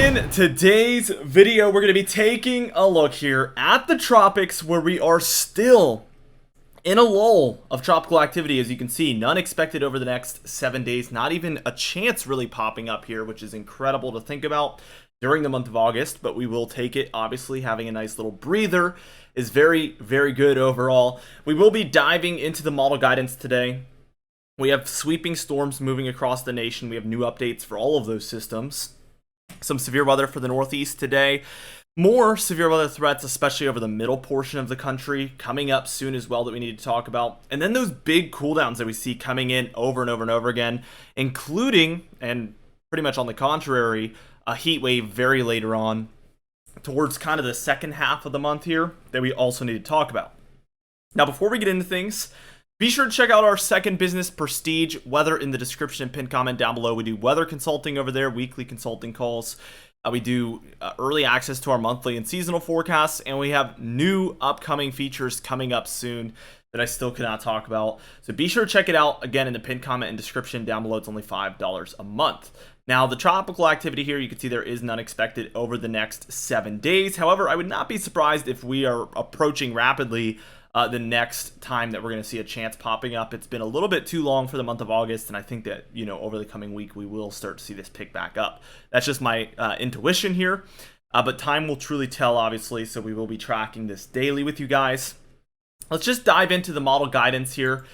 In today's video, we're going to be taking a look here at the tropics, where we are still in a lull of tropical activity. As you can see, none expected over the next 7 days, not even a chance really popping up here, which is incredible to think about during the month of August, but we will take it. Obviously, having a nice little breather is very, very good overall. We will be diving into the model guidance today. We have sweeping storms moving across the nation. We have new updates for all of those systems. Some severe weather for the Northeast today. More severe weather threats, especially over the middle portion of the country, coming up soon as well that we need to talk about. And then those big cooldowns that we see coming in over and over and over again, including, and pretty much on the contrary, a heat wave very later on towards kind of the second half of the month here that we also need to talk about. Now, before we get into things, be sure to check out our second business, Prestige Weather, in the description and pinned comment down below. We do weather consulting over there, weekly consulting calls. We do early access to our monthly and seasonal forecasts, and we have new upcoming features coming up soon that I still cannot talk about. So be sure to check it out, again, in the pinned comment and description down below. It's only $5 a month. Now, the tropical activity here, you can see there is none expected over the next 7 days. However, I would not be surprised if we are approaching rapidly the next time that we're going to see a chance popping up. It's been a little bit too long for the month of August, and I think that, over the coming week, we will start to see this pick back up. That's just my intuition here, but time will truly tell, obviously, so we will be tracking this daily with you guys. Let's just dive into the model guidance here.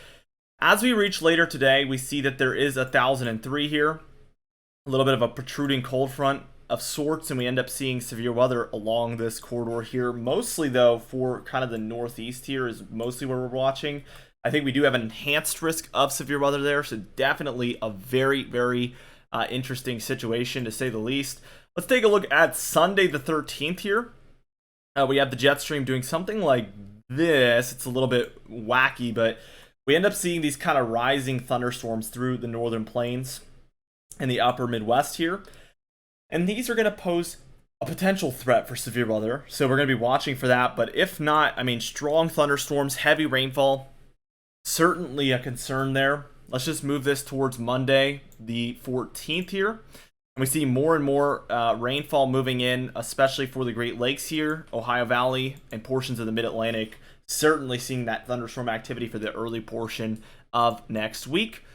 As we reach later today, we see that there is 1,003 here, a little bit of a protruding cold front of sorts, and we end up seeing severe weather along this corridor here. Mostly, though, for kind of the Northeast here is mostly where we're watching. I think we do have an enhanced risk of severe weather there, so definitely a very, very interesting situation, to say the least. Let's take a look at Sunday the 13th here. We have the jet stream doing something like this. It's a little bit wacky, but we end up seeing these kind of rising thunderstorms through the northern plains and the upper Midwest here. And these are going to pose a potential threat for severe weather, so we're going to be watching for that. But if not, strong thunderstorms, heavy rainfall, certainly a concern there. Let's just move this towards Monday, the 14th here. And we see more and more rainfall moving in, especially for the Great Lakes here, Ohio Valley, and portions of the Mid-Atlantic. Certainly seeing that thunderstorm activity for the early portion of next week.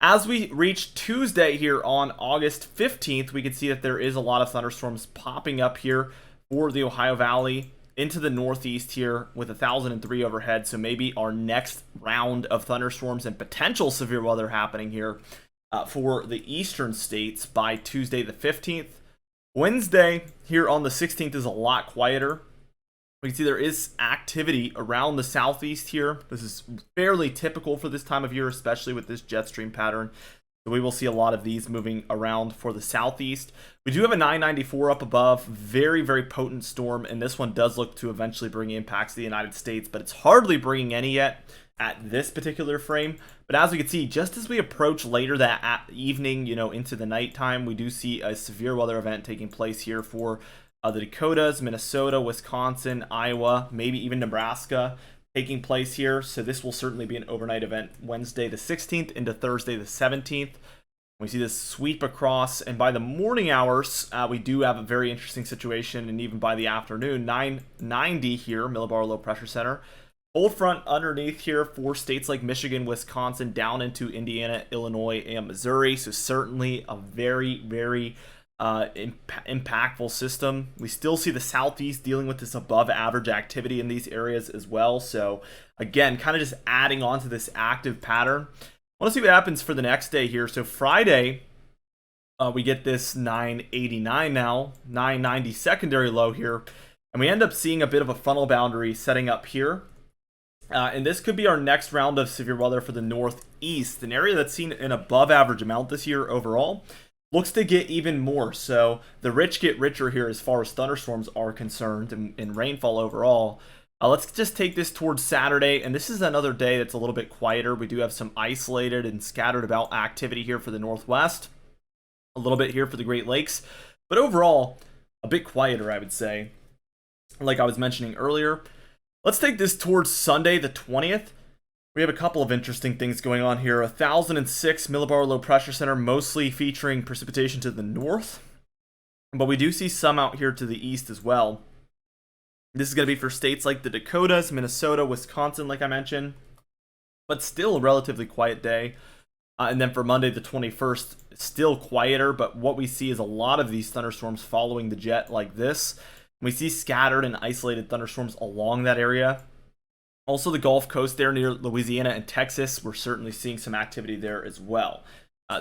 As we reach Tuesday here on August 15th, we can see that there is a lot of thunderstorms popping up here for the Ohio Valley into the Northeast here with 1,003 overhead. So maybe our next round of thunderstorms and potential severe weather happening here for the eastern states by Tuesday the 15th. Wednesday here on the 16th is a lot quieter. We can see there is activity around the southeast here. This is fairly typical for this time of year, especially with this jet stream pattern. So we will see a lot of these moving around for the southeast. We do have a 994 up above, very, very potent storm, and this one does look to eventually bring impacts to the United States, but it's hardly bringing any yet at this particular frame. But as we can see, just as we approach later that evening, into the nighttime, we do see a severe weather event taking place here for the Dakotas, Minnesota, Wisconsin, Iowa, maybe even Nebraska taking place here. So this will certainly be an overnight event Wednesday the 16th into Thursday the 17th. We see this sweep across, and by the morning hours, we do have a very interesting situation, and even by the afternoon, 990 here, millibar low pressure center. Cold front underneath here for states like Michigan, Wisconsin, down into Indiana, Illinois, and Missouri. So certainly a very, very impactful system. We still see the southeast dealing with this above average activity in these areas as well. So again, kind of just adding on to this active pattern. I want to see what happens for the next day here. So Friday, we get this 989 now, 990 secondary low here, and we end up seeing a bit of a funnel boundary setting up here. And this could be our next round of severe weather for the Northeast, an area that's seen an above average amount this year overall. Looks to get even more. So the rich get richer here as far as thunderstorms are concerned and rainfall overall. Let's just take this towards Saturday, and this is another day that's a little bit quieter. We do have some isolated and scattered about activity here for the Northwest, a little bit here for the Great Lakes, but overall a bit quieter, I would say, like I was mentioning earlier. Let's take this towards Sunday the 20th. We have a couple of interesting things going on here. 1,006 millibar low pressure center, mostly featuring precipitation to the north. but we do see some out here to the east as well. This is going to be for states like the Dakotas, Minnesota, Wisconsin, like I mentioned, but still a relatively quiet day. And then for Monday the 21st, still quieter, but what we see is a lot of these thunderstorms following the jet like this. We see scattered and isolated thunderstorms along that area. Also the Gulf Coast there near Louisiana and Texas, we're certainly seeing some activity there as well.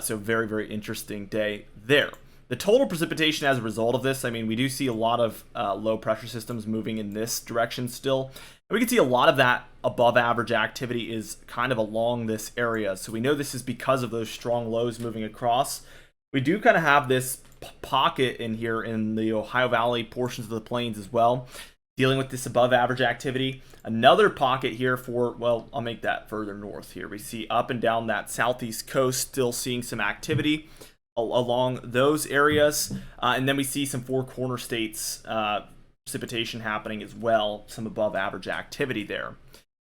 So very, very interesting day there. The total precipitation as a result of this, I mean, we do see a lot of low pressure systems moving in this direction still. And we can see a lot of that above average activity is kind of along this area. So we know this is because of those strong lows moving across. We do kind of have this pocket in here in the Ohio Valley portions of the plains as well, dealing with this above average activity. Another pocket here for, well, I'll make that further north here. We see up and down that southeast coast still seeing some activity along those areas, and then we see some four corner states precipitation happening as well, some above average activity there.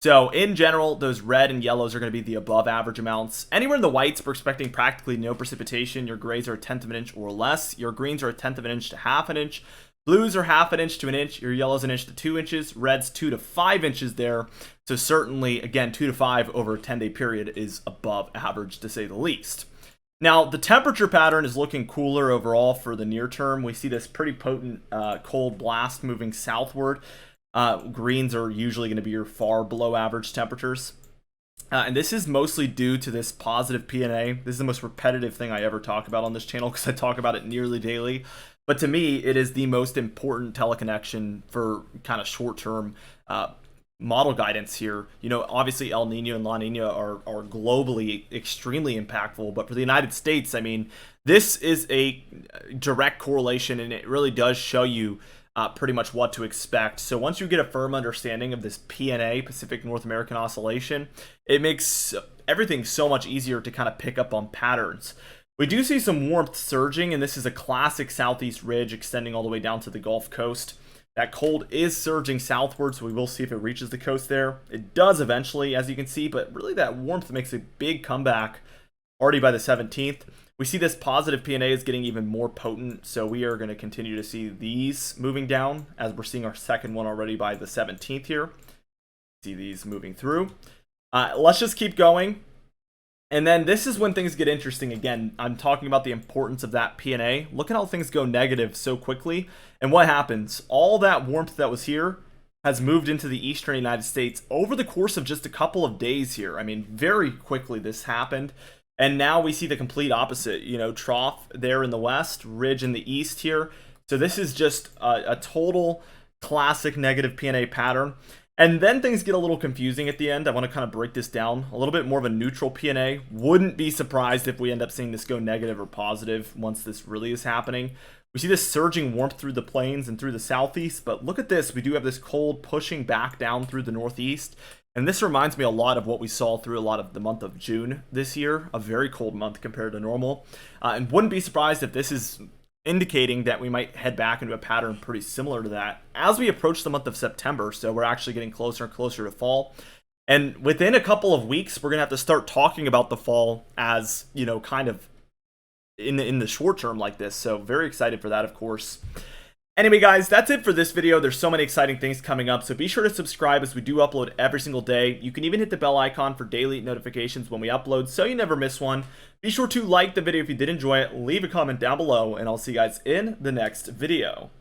So in general, those red and yellows are going to be the above average amounts. Anywhere in the whites, we're expecting practically no precipitation. Your grays are 1/10 of an inch or less. Your greens are 1/10 of an inch to 1/2 an inch. Blues are 1/2 an inch to an inch. Your yellows 1 inch to 2 inches. Reds 2 to 5 inches there. So certainly, again, 2 to 5 over a 10-day period is above average to say the least. Now, the temperature pattern is looking cooler overall for the near term. We see this pretty potent cold blast moving southward. Greens are usually going to be your far below average temperatures. And this is mostly due to this positive PNA. This is the most repetitive thing I ever talk about on this channel because I talk about it nearly daily. But to me, it is the most important teleconnection for kind of short-term model guidance here. You know, obviously El Nino and La Nina are globally extremely impactful, but for the United States, I mean, this is a direct correlation, and it really does show you pretty much what to expect. So once you get a firm understanding of this PNA, Pacific North American Oscillation, it makes everything so much easier to kind of pick up on patterns. We do see some warmth surging, and this is a classic southeast ridge extending all the way down to the Gulf Coast. That cold is surging southward, so we will see if it reaches the coast there. It does eventually, as you can see, but really that warmth makes a big comeback already by the 17th. We see this positive PNA is getting even more potent, so we are going to continue to see these moving down as we're seeing our second one already by the 17th here. See these moving through. Let's just keep going. And then this is when things get interesting again. I'm talking about the importance of that PNA. Look at how things go negative so quickly. And what happens? All that warmth that was here has moved into the eastern United States over the course of just a couple of days here. I mean, very quickly this happened. And now we see the complete opposite. You know, trough there in the west, ridge in the east here. So this is just a total classic negative PNA pattern. And then things get a little confusing at the end. I want to kind of break this down. A little bit more of a neutral PNA. Wouldn't be surprised if we end up seeing this go negative or positive once this really is happening. We see this surging warmth through the plains and through the southeast, but look at this. We do have this cold pushing back down through the northeast. And this reminds me a lot of what we saw through a lot of the month of June this year. A very cold month compared to normal. And wouldn't be surprised if this is indicating that we might head back into a pattern pretty similar to that as we approach the month of September. So we're actually getting closer and closer to fall. And within a couple of weeks, we're going to have to start talking about the fall as, you know, kind of in the short term like this. So very excited for that, of course. Anyway, guys, that's it for this video. There's so many exciting things coming up, so be sure to subscribe as we do upload every single day. You can even hit the bell icon for daily notifications when we upload so you never miss one. Be sure to like the video if you did enjoy it, leave a comment down below, and I'll see you guys in the next video.